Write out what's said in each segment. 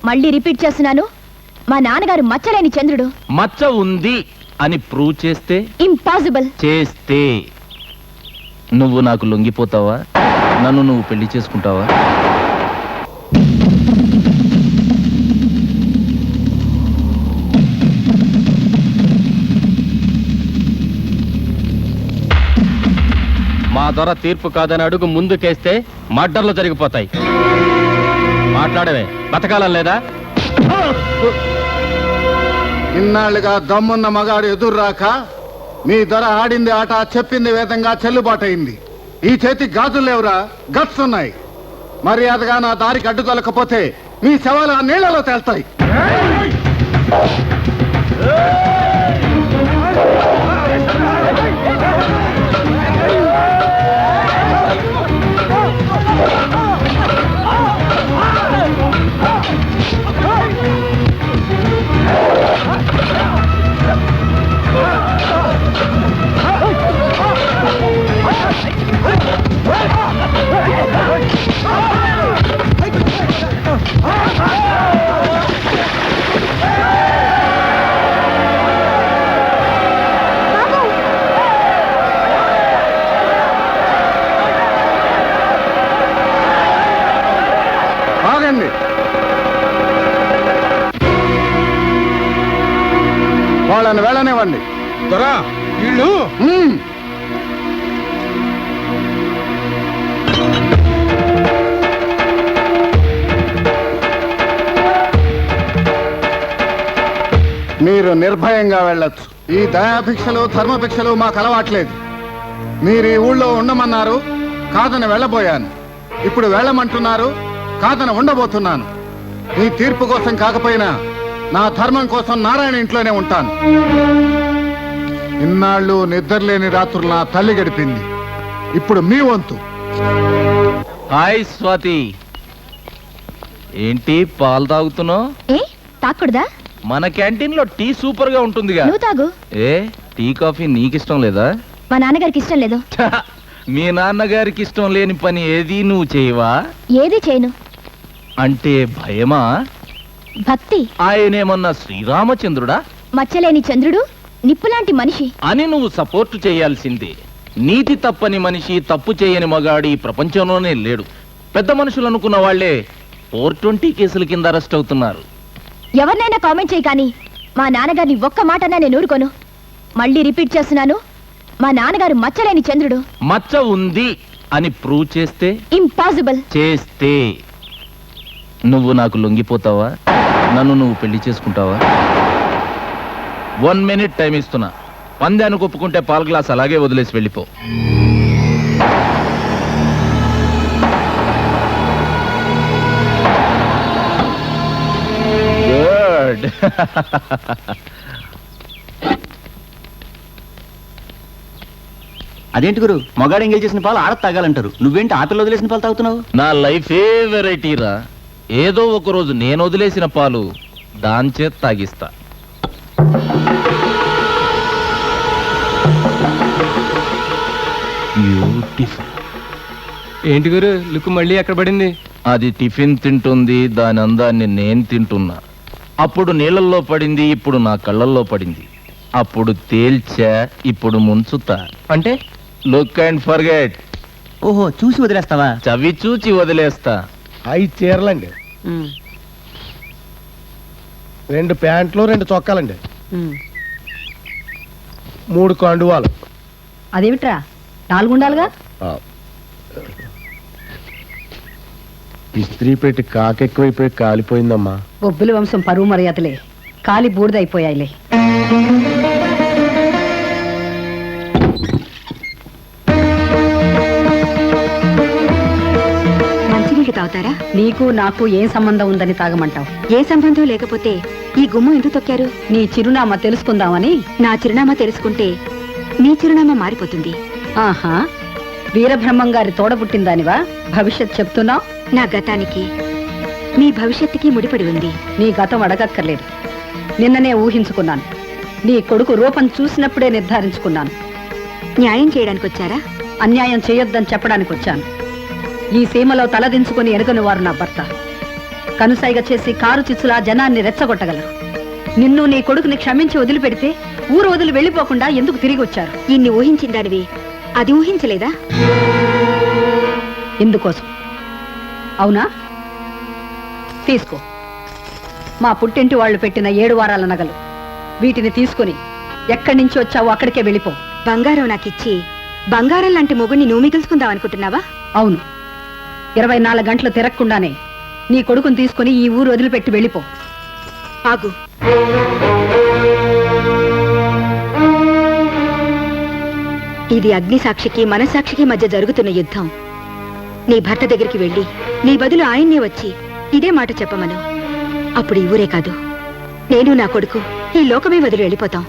మళ్ళీ రిపీట్ చేస్తున్నాను, మా నాన్నగారు మచ్చలేని చంద్రుడు. మచ్చ ఉంది అని ప్రూవ్ చేస్తే? ఇంపాసిబుల్. చేస్తే నువ్వు నాకు లొంగిపోతావా? నన్ను నువ్వు పెళ్లి చేసుకుంటావా? మా దొర తీర్పు కాదని అడుగు ముందుకేస్తే మర్డర్లు జరిగిపోతాయి. మాట్లాడవే, బతకాలం లేదా? ఇన్నాళ్లుగా దమ్మున్న మగాడు ఎదురు రాక మీ దొర ఆడింది ఆట, చెప్పింది వేదంగా చెల్లుబాటయింది. ఈ చేతి గాజులు లేవురా, గట్స్ ఉన్నాయి. మర్యాదగా నా దారికి అడ్డు తొలకపోతే మీ శవాలు ఆ నీళ్లలో తేల్తాయి. ఆగండి, వాళ్ళని వెళ్ళనివ్వండి. దొరా వీళ్ళు మీరు నిర్భయంగా వెళ్ళొచ్చు. ఈ దయాభిక్షలు ధర్మభిక్షలు మాకు అలవాట్లేదు. మీరు ఈ ఊళ్ళో ఉండమన్నారు, కాదని వెళ్ళబోయాను. ఇప్పుడు వెళ్ళమంటున్నారు, కాదని ఉండబోతున్నాను. మీ తీర్పు కోసం కాకపోయినా నా ధర్మం కోసం నారాయణ ఇంట్లోనే ఉంటాను. ఇన్నాళ్ళు నిద్రలేని రాత్రులు నా తల్లి గడిపింది. ఇప్పుడు మీ వంతు. హాయ్ స్వాతి, ఏంటి పాలు తాగుతున్నావు? ఏ తాకూడదా? మన క్యాంటీన్ లో టీ సూపర్ గా ఉంటుందిగా. నువ్వు తాగు. ఏ టీ కాఫీ నీకిష్టం లేదా? మా నాన్నగారికి ఇష్టం లేదు. మీ నాన్నగారికి ఇష్టం లేని పని ఏది నువ్వు చేయవా? ఏది చేయను. అంటే భయమా? భక్తి. ఆయనేమన్నా శ్రీరామచంద్రుడా? మచ్చలేని చంద్రుడు, నిప్పులాంటి మనిషి అని నువ్వు సపోర్ట్ చేయాల్సిందే. నీతి తప్పని మనిషి, తప్పు చేయని మగాడి ఈ ప్రపంచంలోనే లేడు. పెద్ద మనుషులు అనుకున్న వాళ్లే 420 కేసుల కింద అరెస్ట్ అవుతున్నారు. ఎవరినైనా కామెంట్ చేయి, కానీ మా నాన్నగారిని ఒక్క మాటన్నా నేను ఊరుకోను. మళ్ళీ రిపీట్ చేస్తున్నాను, మా నాన్నగారు మచ్చలేని చంద్రుడు. మచ్చ ఉంది అని ప్రూవ్ చేస్తే? ఇంపాసిబుల్. చేస్తే నువ్వు నాకు లొంగిపోతావా? నన్ను నువ్వు పెళ్లి చేసుకుంటావా? 1 minute టైం ఇస్తున్నా. పందానికి ఒప్పుకుంటే పాల గ్లాస్ అలాగే వదిలేసి వెళ్ళిపో. గుడ్. అదేంటి గురు, మగాడు ఎంగేజ్ చేసిన పాలు ఆడ తాగాలంటారు, నువ్వేంటి ఆపిల్ వదిలేసిన పాలు తాగుతున్నావు? నా లైఫే వెరైటీరా. ఏదో ఒక రోజు నేను వదిలేసిన పాలు దాని చేత తాగిస్తా. బ్యూటిఫుల్. ఏంటి గురు లుక్ మళ్ళీ ఎక్కడ పడింది? అది టిఫిన్ తింటుంది, దాని అందాన్ని నేను తింటున్నా. అప్పుడు నీళ్ళల్లో పడింది, ఇప్పుడు నా కళ్ళల్లో పడింది. అప్పుడు తేల్చా, ఇప్పుడు ముంచుతా. అంటే లుక్ అండ్ ఫర్గెట్. ఓహో, చూసి వదిలేస్తావా? చవి చూచి వదిలేస్తా. 5 చీరలండి, 2 ప్యాంట్లు, 2 చొక్కాలండి, 3 కండువాలు. అదేమిట్రా 4 ఉండాలిగా? ఇస్త్రీ పెట్టి కాకెక్కువైపోయి కాలిపోయిందమ్మా. బొబ్బుల వంశం పరువు మర్యాదలే కాలి బూడిదైపోయాయిలే. మంచినీళ్ళు తాగుతారా? నీకు నాకు ఏం సంబంధం ఉందని తాగమంటావు? ఏ సంబంధం లేకపోతే ఈ గుమ్మ ఎందుకు తొక్కారు? నీ చిరునామా తెలుసుకుందామని. నా చిరునామా తెలుసుకుంటే నీ చిరునామా మారిపోతుంది. ఆహా, వీరబ్రహ్మం గారి తోడబుట్టిందానివా భవిష్యత్ చెప్తున్నావు? నా గతానికి మీ భవిష్యత్తుకి ముడిపడి ఉంది. నీ గతం అడగక్కర్లేదు, నిన్ననే ఊహించుకున్నాను. నీ కొడుకు రూపం చూసినప్పుడే నిర్ధారించుకున్నాను. న్యాయం చేయడానికి వచ్చారా? అన్యాయం చేయొద్దని చెప్పడానికి వచ్చాను. ఈ సీమలో తలదించుకుని ఎరగని వారు నా భర్త. కనుసైగ చేసి కారు చిచ్చులా జనాన్ని రెచ్చగొట్టగలరు. నిన్ను నీ కొడుకుని క్షమించి వదిలిపెడితే ఊరు వదిలి వెళ్ళిపోకుండా ఎందుకు తిరిగి వచ్చారు? ఇన్ని ఊహించిందానివి అది ఊహించలేదా? ఇందుకోసం. అవునా? తీసుకో. మా పుట్టింటి వాళ్ళు పెట్టిన 7 వారాల నగలు. వీటిని తీసుకుని ఎక్కడి నుంచి వచ్చావో అక్కడికే వెళ్ళిపో. బంగారం నాకిచ్చి బంగారం లాంటి మొగుడిని నువ్వు మిగుల్చుకుందాం అనుకుంటున్నావా? అవును. 24 గంటలు తిరగకుండానే నీ కొడుకుని తీసుకుని ఈ ఊరు వదిలిపెట్టి వెళ్ళిపో. ఆగు. ఇది అగ్నిసాక్షికి మనసాక్షికి మధ్య జరుగుతున్న యుద్ధం. నీ భర్త దగ్గరికి వెళ్ళి నీ బదులు ఆయన్నే వచ్చి ఇదే మాట చెప్పమను. అప్పుడు ఈ ఊరే కాదు, నేను నా కొడుకు ఈ లోకమే వదిలి వెళ్ళిపోతాం.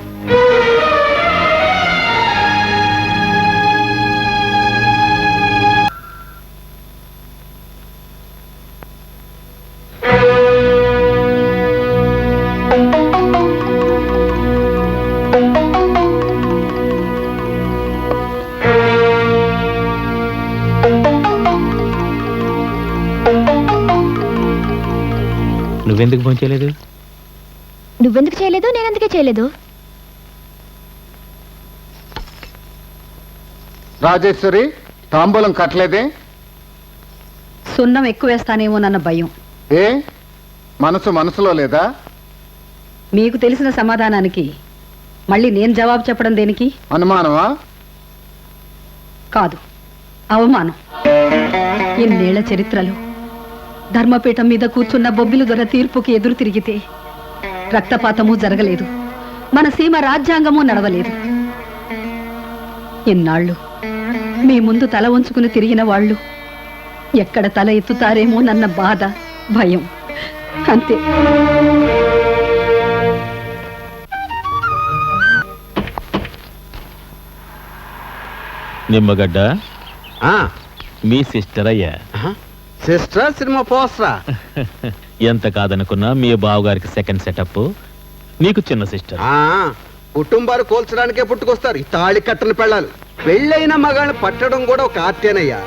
నువ్వెందుకు ఫోన్ చేయలేదు? నువ్వెందుకు చేయలేదు, నేనెందుకే చేయలేదు? రాజేశ్వరి, తాంబూలం కట్టలేదే? సున్నం ఎక్కువ వేస్తానేమోనన్న భయం. ఏ మనసులో లేదా? మీకు తెలిసిన సమాధానానికి మళ్ళీ నేను జవాబు చెప్పడం దేనికి? అనుమానమా? కాదు, అవమానం. ఇన్నేళ్ల చరిత్రలో ధర్మపీఠం మీద కూర్చున్న బొబ్బిలి దొర తీర్పుకి ఎదురు తిరిగితే రక్తపాతము జరగలేదు, మన సీమ రాజ్యాంగము నడవలేదు. ఇన్నాళ్ళు మీ ముందు తల వంచుకుని తిరిగిన వాళ్ళు ఎక్కడ తల ఎత్తుతారేమో నన్న బాధ, భయం, అంతే. నిమ్మగడ్డ మీ సిస్టర్ అయ్యా. సిస్టర్ సినిమా పోస్టరా? ఎంత కాదనుకున్నా మీ బావగారికి సెకండ్ సెటప్, నీకు చిన్న సిస్టర్. కుటుంబాలు కోల్చడానికే పుట్టుకొస్తారు ఈ తాళి కట్టని పెళ్ళాలు. పెళ్ళైన మగాళ్ళని పట్టడం కూడా ఒక ఆర్టేనయ్యా.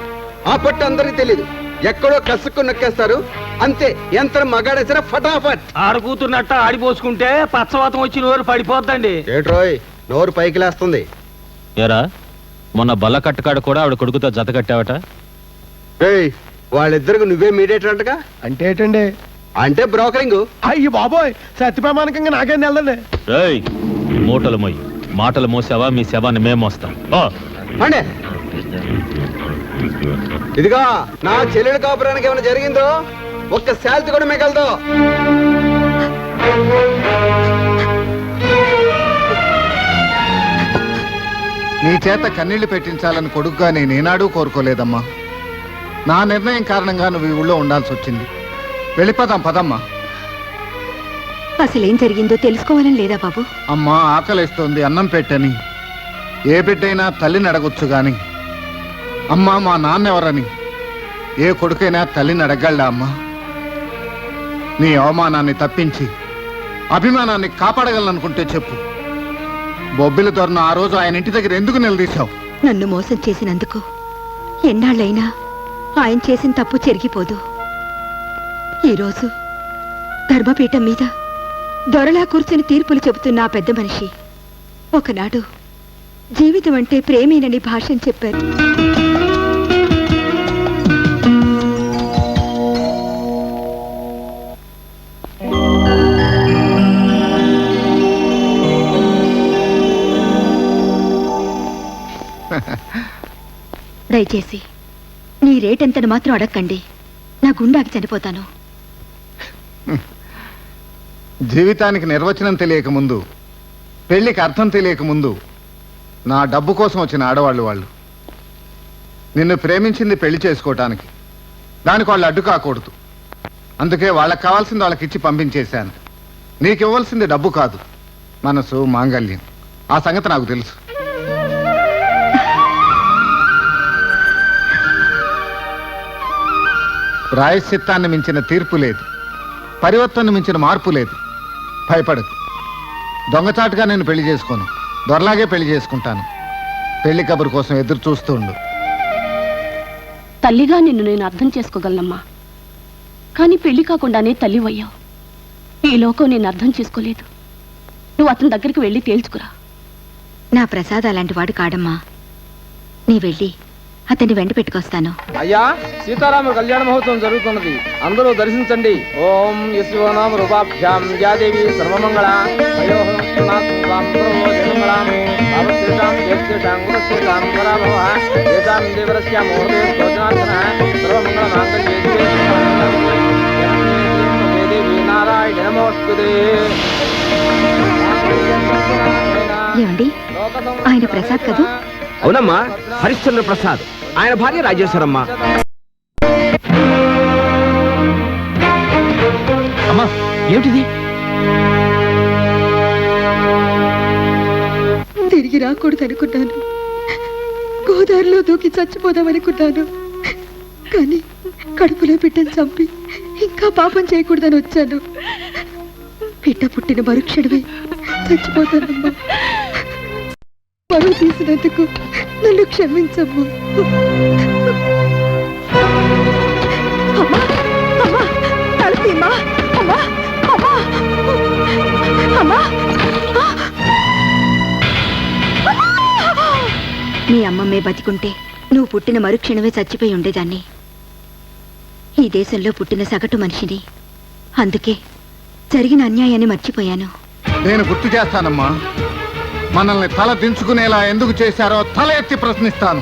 ఆ పట్టు అందరికి తెలీదు, ఎక్కడో కసుక్కు నొక్కేస్తారు అంతే. ఎంత మగాడేసరా ఫటాఫట్. ఆడుకూతున్నట్ట ఆడిపోసుకుంటే పచ్చవాతం వచ్చి నోరు పడిపోద్దండి. ఏట్రోయ్ నోరు పైకి లేస్తుంది. ఎరా మొన్న బల్ల కట్టకాడ కూడా ఆవిడ కొడుకుతో జత కట్టావట. ఏయ్ వాళ్ళిద్దరికి నువ్వే మీడియేటర్ అంటగా? అంటే ఏంటండి? అంటే బ్రోకరింగ్. అయ్యి బాబోయ్, సత్యప్రమాణకంగా నాకేం తెలదండి. రేయ్ మూటలు మోయి, మాటలు మోసావా మీ శవాన్ని మేము మోస్తాం. అంటే ఇదిగా నా చెల్లెడు కాపురానికి ఏమైనా జరిగిందో ఒక్క శాల్తి కూడా మిగలదు. నీ చేత కన్నీళ్లు పెట్టించాలని కొడుకుగా నేనేనాడూ కోరుకోలేదమ్మా. నా నిర్ణయం కారణంగా నువ్వు ఈ ఊళ్ళో ఉండాల్సి వచ్చింది. వెళ్ళిపోదాం పదమ్మా. అసలేం జరిగిందో తెలుసుకోవాలని లేదా బాబు? అమ్మా ఆకలిస్తోంది, అన్నం పెట్టని. ఏ బిడ్డైనా తల్లిని అడగొచ్చు గాని అమ్మా మా నాన్నెవరని ఏ కొడుకైనా తల్లిని అడగలడా అమ్మా? నీ అవమానాన్ని తప్పించి అభిమానాన్ని కాపాడగలనుకుంటే చెప్పు. బొబ్బిలి దొరను ఆ రోజు ఆయన ఇంటి దగ్గర ఎందుకు నిలదీశావు? నన్ను మోసం చేసినందుకు ఎన్నాళ్ళైనా ఆయన చేసిన తప్పు చెరిగిపోదు. ఈరోజు ధర్మపీఠం మీద దొరలా కూర్చుని తీర్పులు చెబుతున్న ఆ పెద్ద మనిషి ఒకనాడు జీవితం అంటే ప్రేమేనని భాషం చెప్పారు. దయచేసి నీ రేటెంతని మాత్రం అడగండి, నా గుండాకి చనిపోతాను. జీవితానికి నిర్వచనం తెలియకముందు, పెళ్లికి అర్థం తెలియకముందు నా డబ్బు కోసం వచ్చిన ఆడవాళ్ళు వాళ్ళు. నిన్ను ప్రేమించింది పెళ్లి చేసుకోవటానికి, దానికి వాళ్ళు అడ్డు కాకూడదు. అందుకే వాళ్ళకి కావాల్సింది వాళ్ళకి ఇచ్చి పంపించేశాను. నీకు ఇవ్వాల్సింది డబ్బు కాదు, మనసు, మాంగల్యం. ఆ సంగతి నాకు తెలుసు. ప్రాయశ్చిత్తాన్ని మించిన తీర్పు లేదు, పరివర్తనను మించిన మార్పు లేదు. భయపడకు. దొంగచాటుగా నేను పెళ్లి చేసుకోను, దొరలాగే పెళ్లి చేసుకుంటాను. పెళ్లి కబురు కోసం ఎదురు చూస్తూ ఉండు. తల్లిగా నిన్ను నేను అర్థం చేసుకోగలనమ్మా, కానీ పెళ్లి కాకుండానే తల్లివయ్యావు. ఈ లోకం నేను అర్థం చేసుకోలేదు. నువ్వు అతని దగ్గరికి వెళ్ళి తేల్చుకురా. నా ప్రసాద్ అలాంటి వాడు కాడమ్మా. నీ వెళ్ళి అతన్ని వెంట పెట్టుకొస్తాను. అయ్యా, సీతారామ కళ్యాణ మహోత్సవం జరుగుతున్నది, అందరూ దర్శించండి. ఓం యశోనామ రూపాభ్యాం యాదేవి సర్వమంగళ నారాయణ నమోస్తుతే. ఏమండి, ఆయన ప్రసాద్ కదూ? అవునమ్మా, హరిశ్చంద్ర ప్రసాద్. ఆయన భార్య రాజేశ్వరమ్మ. అమ్మా, ఏమిటిది? తిరిగి రాకూడదనుకున్నాను. గోదావరిలో దూకి చచ్చిపోదామనుకున్నాను. కానీ కడుపులో బిడ్డను చంపి ఇంకా పాపం చేయకూడదని వచ్చాను. బిడ్డ పుట్టిన మరుక్షణమే చచ్చిపోతానమ్మా. పరువు తీసినందుకు నన్ను క్షమించమ్మా. అమ్మా, అమ్మా, తలుపేమ్మా. అమ్మా, అమ్మా, అమ్మా. మీ అమ్మమ్మే బతికుంటే నువ్వు పుట్టిన మరుక్షణమే చచ్చిపోయి ఉండేదాన్ని. ఈ దేశంలో పుట్టిన సగటు మనిషిని. అందుకే జరిగిన అన్యాయాన్ని మర్చిపోయాను. నేను గుర్తు చేస్తానమ్మా. మనల్ని తల దించుకునేలా ఎందుకు చేశారో తల ఎత్తి ప్రశ్నిస్తాను.